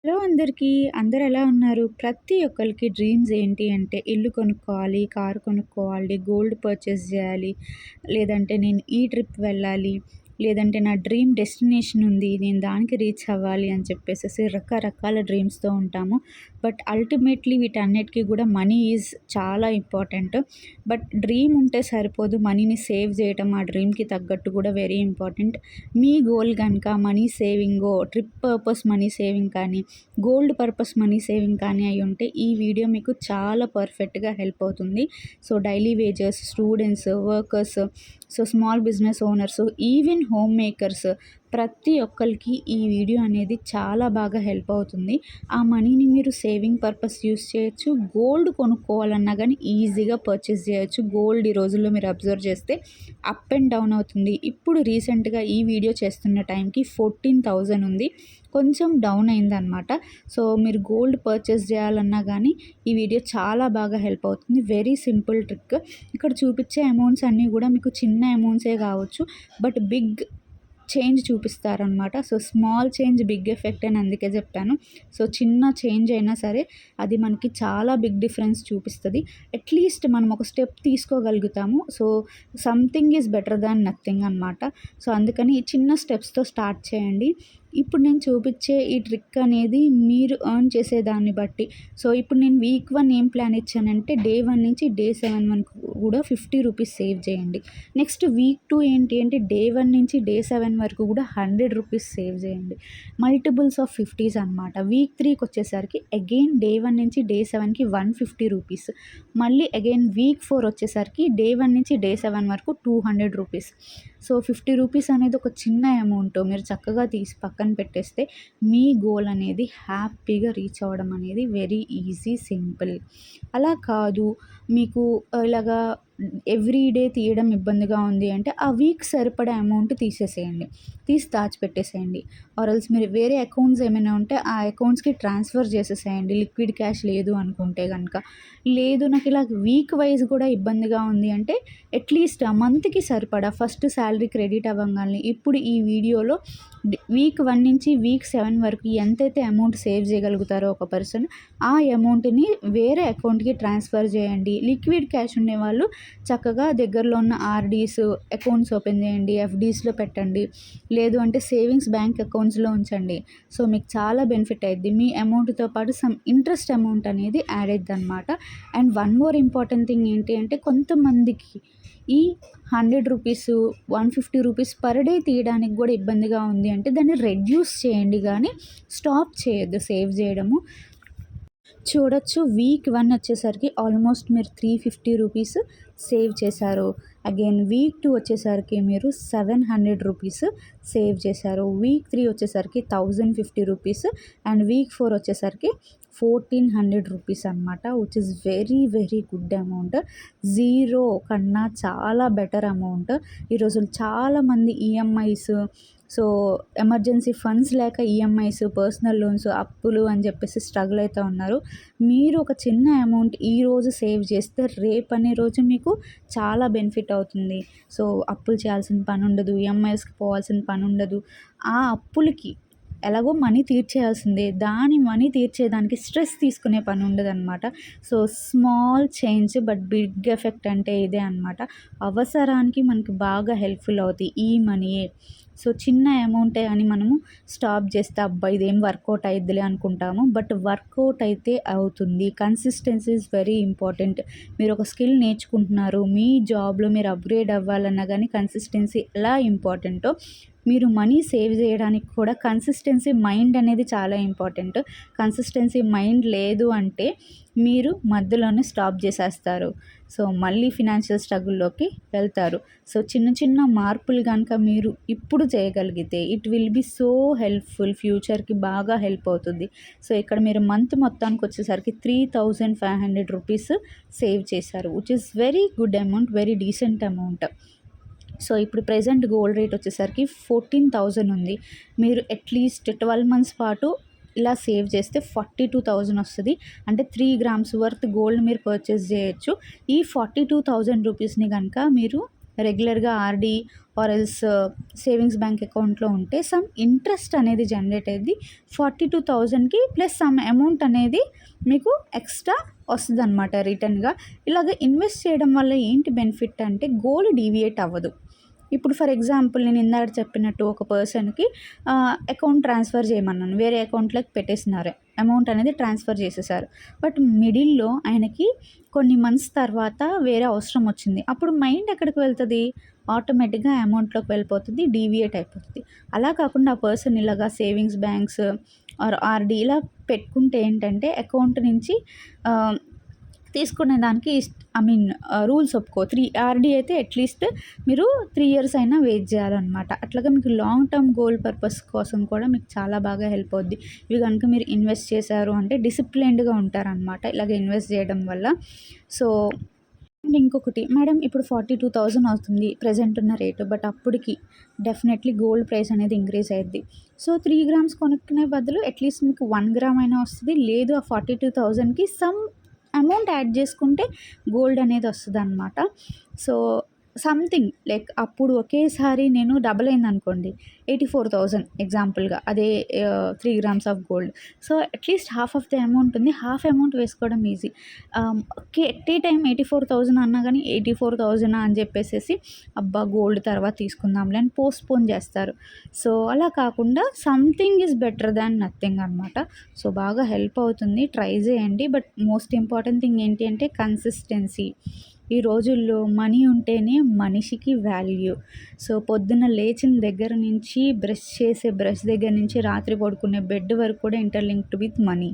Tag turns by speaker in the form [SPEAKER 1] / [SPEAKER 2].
[SPEAKER 1] Hello అందరికీ. అందరూ ఎలా ఉన్నారు? ప్రతి ఒక్కళ్ళకి డ్రీమ్స్ ఏంటి అంటే ఇల్లు కొనుక్కోవాలి, కారు కొనుక్కోవాలి, గోల్డ్ పర్చేస్ జేయాలి, లేదంటే నేను ఈ ట్రిప్ వెళ్ళాలి, లేదంటే నా డ్రీమ్ డెస్టినేషన్ ఉంది. నేను దానికి రీచ్ అవ్వాలి అని చెప్పేసేసి రకరకాల డ్రీమ్స్‌తో ఉంటాము. బట్ అల్టిమేట్‌లీ వీటన్నిటికి గూడా మనీ ఈజ్ చాలా ఇంపార్టెంట్. బట్ డ్రీమ్ ఉంటే సరిపోదు. మనీని సేవ్ జేయటం ఆ డ్రీమ్‌కి తగ్గట్టు గూడా వెరీ ఇంపార్టెంట్. మీ గోల్ గనక మనీ సేవింగో, ట్రిప్ పర్పస్ మనీ సేవింగ్ కానీ, గోల్డ్ పర్పస్ మనీ సేవింగ్ కానీ అయ్యుంటే ఈ వీడియో మీకు చాలా పర్ఫెక్ట్‌గా హెల్ప్ అవుతుంది. So, daily wages, students, workers, so small business owners, even home makers ప్రతి ఒక్కళ్ళకి ఈ వీడియో అనేది చాలా బాగా హెల్ప్ అవుతుంది. ఆ మనీని మీరు సేవింగ్ పర్పస్ యూస్ చేయొచ్చు. గోల్డ్ కొనుక్కోవాలన్నా గానీ ఈజీగా పర్చేస్ చేయొచ్చు. గోల్డ్ ఈ రోజుల్లో మీరు అబ్జర్వ్ చేస్తే అప్ అండ్ డౌన్ అవుతుంది. ఇప్పుడు రీసెంట్‌గా ఈ వీడియో చేస్తున్న టైంకి 14,000 ఉంది. కొంచెం డౌన్ అయిందనమాట. సో, మీరు గోల్డ్ పర్చేస్ చేయాలన్నా గానీ ఈ వీడియో చాలా బాగా హెల్ప్ అవుతుంది. Very simple trick. ఇక్కడ చూపిచ్చే అమౌంట్స్ అన్నీ గూడా మీకు చిన్న అమౌంట్సే కావచ్చు. బట్ బిగ్ చేంజ్ చూపిస్తారనమాట. So, small change big effect అని అందుకే చెప్పాను. సో, చిన్న చేంజ్ అయినా సరే అది మనకి చాలా బిగ్ డిఫరెన్స్ చూపిస్తది. అట్‌లీస్ట్ మనం ఒక స్టెప్ తీసుకోగలుగుతాము. So, something is better than nothing అనమాట. సో, అందుకని ఈ చిన్న స్టెప్స్‌తో స్టార్ట్ చేయండి. ఇప్పుడు నేను చూపిచ్చే ఈ ట్రిక్ అనేది మీరు ఎర్న్ చేసేదాన్ని బట్టి, సో, ఇప్పుడు నేను వీక్ 1 ఏం ప్లాన్ ఇచ్చానంటే డే 1 నుంచి డే 7 వరకు కూడా 50 రూపీస్ సేవ్ చేయండి. నెక్స్ట్ వీక్ 2 ఏంటి అంటే డే 1 నుంచి డే 7 వరకు కూడా 100 రూపీస్ సేవ్ చేయండి. మల్టిపుల్స్ ఆఫ్ 50s అనమాట. వీక్ 3కి వచ్చేసరికి అగైన్ డే 1 నుంచి డే 7కి 150 రూపీస్. మళ్ళీ అగైన్ వీక్ 4 వచ్చేసరికి డే 1 నుంచి డే 7 వరకు 200 రూపీస్. సో, 50 రూపీస్ అనేది ఒక చిన్న అమౌంట్. మీరు చక్కగా తీసి పక్కన పెట్టేస్తే మీ గోల్ అనేది హ్యాపీగా రీచ్ అవ్వడం అనేది వెరీ ఈజీ, సింపుల్. అలా కాదు మీకు ఇలాగా ఎవ్రీ డే తీయడం ఇబ్బందిగా ఉంది అంటే ఆ వీక్ సరిపడా అమౌంట్ తీసేసేయండి. తీసి దాచిపెట్టేసేయండి. ఆర్ ఎల్స్ మీరు వేరే అకౌంట్స్ ఏమైనా ఉంటే ఆ అకౌంట్స్‌కి ట్రాన్స్‌ఫర్ చేసేసేయండి. లిక్విడ్ క్యాష్ లేదు అనుకుంటే గనక. లేదు నాకు ఇలా వీక్ వైస్ కూడా ఇబ్బందిగా ఉంది అంటే అట్‌లీస్ట్ ఆ మంత్‌కి సరిపడా ఫస్ట్ సాలరీ క్రెడిట్ అవ్వంగాల్నే ఇప్పుడు ఈ వీడియోలో వీక్ 1 నుంచి వీక్ 7 వరకు ఎంతైతే అమౌంట్ సేవ్ చేయగలుగుతారో ఒక పర్సన్, ఆ అమౌంట్‌ని వేరే అకౌంట్‌కి ట్రాన్స్‌ఫర్ చేయండి. లిక్విడ్ క్యాష్ ఉండేవాళ్ళు చక్కగా దగ్గరలో ఉన్న ఆర్‌డీస్ అకౌంట్స్ ఓపెన్ చేయండి. ఎఫ్‌డీస్‌లో పెట్టండి. లేదు అంటే సేవింగ్స్ బ్యాంక్ అకౌంట్స్‌లో ఉంచండి. సో, మీకు చాలా బెనిఫిట్ అయిద్ది. మీ అమౌంట్‌తో పాటు సమ్ ఇంట్రెస్ట్ అమౌంట్ అనేది యాడ్ అయిద్దనమాట. And one more important thing ఏంటి అంటే కొంతమందికి ఈ 100 రూపీస్, 150 రూపీస్ పర్ డే తీయడానికి కూడా ఇబ్బందిగా ఉంది అంటే దాన్ని రెడ్యూస్ చేయండి గానీ స్టాప్ చేయొద్దు సేవ్ చేయడము. చూడొచ్చు వీక్ 1 వచ్చేసరికి ఆల్మోస్ట్ మీరు 350 రూపీస్ సేవ్ చేశారు. అగైన్ వీక్ 2 వచ్చేసరికి మీరు 700 రూపీస్ సేవ్ చేశారు. వీక్ 3 వచ్చేసరికి 1050 రూపీస్ అండ్ వీక్ 4 వచ్చేసరికి 1400 రూపీస్ అనమాట. Which is very very good amount. Zero కన్నా చాలా బెటర్ అమౌంట్. ఈ రోజుల్లో చాలామంది ఈఎంఐస్, సో ఎమర్జెన్సీ ఫండ్స్ లేక ఈఎంఐస్, పర్సనల్ లోన్స్, అప్పులు అని చెప్పేసి స్ట్రగుల్ అవుతూ ఉన్నారు. మీరు ఒక చిన్న అమౌంట్ ఈరోజు సేవ్ చేస్తే రేపనే రోజు మీకు చాలా బెనిఫిట్ అవుతుంది. సో, అప్పులు చేయాల్సిన పని ఉండదు. ఈఎంఐస్‌కి పోవాల్సిన పని ఉండదు. ఆ అప్పులకి ఎలాగో మనీ తీర్చేయాల్సిందే. దాని మనీ తీర్చేదానికి స్ట్రెస్ తీసుకునే పని ఉండదనమాట. So, small change but big effect అంటే ఇదే అనమాట. అవసరానికి మనకి బాగా హెల్ప్‌ఫుల్ అవుతాయి ఈ మనీయే. సో, చిన్న అమౌంటే అని మనము స్టాప్ చేస్తే అబ్బా! ఇదేం వర్కౌట్ అయిద్దిలే అనుకుంటాము. బట్ వర్కౌట్ అయితే అవుతుంది. Consistency is very important. మీరు ఒక స్కిల్ నేర్చుకుంటున్నారు. మీ జాబ్‌లో మీరు అప్‌గ్రేడ్ అవ్వాలన్నా గానీ కన్సిస్టెన్సీ ఎలా ఇంపార్టెంటో మీరు మనీ సేవ్ చేయడానికి కూడా కన్సిస్టెన్సీ మైండ్ అనేది చాలా ఇంపార్టెంట్. కన్సిస్టెన్సీ మైండ్ లేదు అంటే మీరు మధ్యలోనే స్టాప్ చేసేస్తారు. సో, మళ్ళీ ఫినాన్షియల్ స్ట్రగుల్‌లోకి వెళ్తారు. సో, చిన్న చిన్న మార్పులు గనుక మీరు ఇప్పుడు చేయగలిగితే it will be so helpful. ఫ్యూచర్‌కి బాగా హెల్ప్ అవుతుంది. సో, ఇక్కడ మీరు మంత్ మొత్తానికి వచ్చేసరికి 3500 రూపీస్ సేవ్ చేశారు. Which is very good amount. Very decent amount. So, ఇప్పుడు ప్రెజెంట్ గోల్డ్ రేట్ వచ్చేసరికి 14,000 ఉంది. మీరు అట్‌లీస్ట్ 12 మంత్స్ పాటు ఇలా సేవ్ చేస్తే 42,000 వస్తది. అంటే 3 గ్రామ్స్ వర్త్ గోల్డ్ మీరు పర్చేస్ చేయొచ్చు. ఈ 42,000 రూపీస్‌ని గనక మీరు రెగ్యులర్గా RD or else savings bank అకౌంట్‌లో ఉంటే సమ్ ఇంట్రెస్ట్ అనేది జనరేట్ అయ్యిద్ది. 42,000కి ప్లస్ సమ్ అమౌంట్ అనేది మీకు ఎక్స్ట్రా వస్తదనమాట రిటర్న్‌గా. ఇలాగ ఇన్వెస్ట్ చేయడం వల్ల ఏంటి బెనిఫిట్ అంటే గోల్ డీవియేట్ అవ్వదు. ఇప్పుడు ఫర్ ఎగ్జాంపుల్ నేను ఇందాక చెప్పినట్టు ఒక పర్సన్‌కి అకౌంట్ ట్రాన్స్‌ఫర్ చేయమన్నాను. వేరే అకౌంట్‌లోకి పెట్టేసినారు. అమౌంట్ అనేది ట్రాన్స్‌ఫర్ చేసేసారు. బట్ మిడిల్‌లో ఆయనకి కొన్ని మంత్స్ తర్వాత వేరే అవసరం వచ్చింది. అప్పుడు మైండ్ ఎక్కడికి వెళ్తది? ఆటోమేటిక్‌గా అమౌంట్‌లోకి వెళ్ళిపోతది. డీవియేట్ అయిపోతది. అలా కాకుండా ఆ పర్సన్ ఇలాగా సేవింగ్స్ బ్యాంక్స్ ఆర్ ఆర్‌డీ ఇలా పెట్టుకుంటే ఏంటంటే అకౌంట్ నుంచి ఆహ్, తీసుకునే దానికి రూల్స్ ఒప్పుకో. ఆర్‌డీ అయితే అట్‌లీస్ట్ మీరు 3 ఇయర్స్ అయినా వెయిట్ చేయాలనమాట. అట్లాగా మీకు లాంగ్ టర్మ్ గోల్ పర్పస్ కోసం కూడా మీకు చాలా బాగా హెల్ప్ అవుద్ది. ఇవి గనుక మీరు ఇన్వెస్ట్ చేశారు అంటే డిసిప్లిన్డ్‌గా ఉంటారనమాట ఇలాగ ఇన్వెస్ట్ చేయడం వల్ల. సో, అండ్ ఇంకొకటి మేడం ఇప్పుడు 42,000 అవుతుంది ప్రెజెంట్ ఉన్న రేటు. బట్ అప్పటికి డెఫినెట్‌లీ గోల్డ్ ప్రైస్ అనేది ఇంక్రీజ్ అయ్యిద్ది. సో, 3 గ్రామ్స్ కొనుక్కునే బదులు అట్‌లీస్ట్ మీకు 1 గ్రామ్ అయినా వస్తది. లేదు ఆ 42,000కి సమ్ అమౌంట్ యాడ్ చేసుకుంటే గోల్డ్ అనేది వస్తదనమాట. సో, సంథింగ్ లైక్ అప్పుడు ఒకేసారి నేను డబుల్ అయిందనుకోండి 84,000 ఎగ్జాంపుల్‌గా అదే 3 grams of gold. So, at least half of the amount ఉంది. హాఫ్ అమౌంట్ వేసుకోవడం easy. Okay. At a time 84,000 అన్నా గానీ 84,000 అని చెప్పేసేసి అబ్బా! గోల్డ్ తర్వాత తీసుకుందాంలే అని పోస్ట్‌పోన్ చేస్తారు. సో, అలా కాకుండా something is better than nothing అనమాట. సో, బాగా హెల్ప్ అవుతుంది. ట్రై చేయండి. బట్ మోస్ట్ ఇంపార్టెంట్ థింగ్ ఏంటి అంటే కన్సిస్టెన్సీ. ఈ రోజుల్లో మనీ ఉంటేనే మనిషికి వాల్యూ. సో, పొద్దున్న లేచిన దగ్గర నుంచి బ్రష్ దగ్గర నుంచి రాత్రి పడుకునే బెడ్ వరకు కూడా ఇంటర్‌లింక్డ్ విత్ మనీ.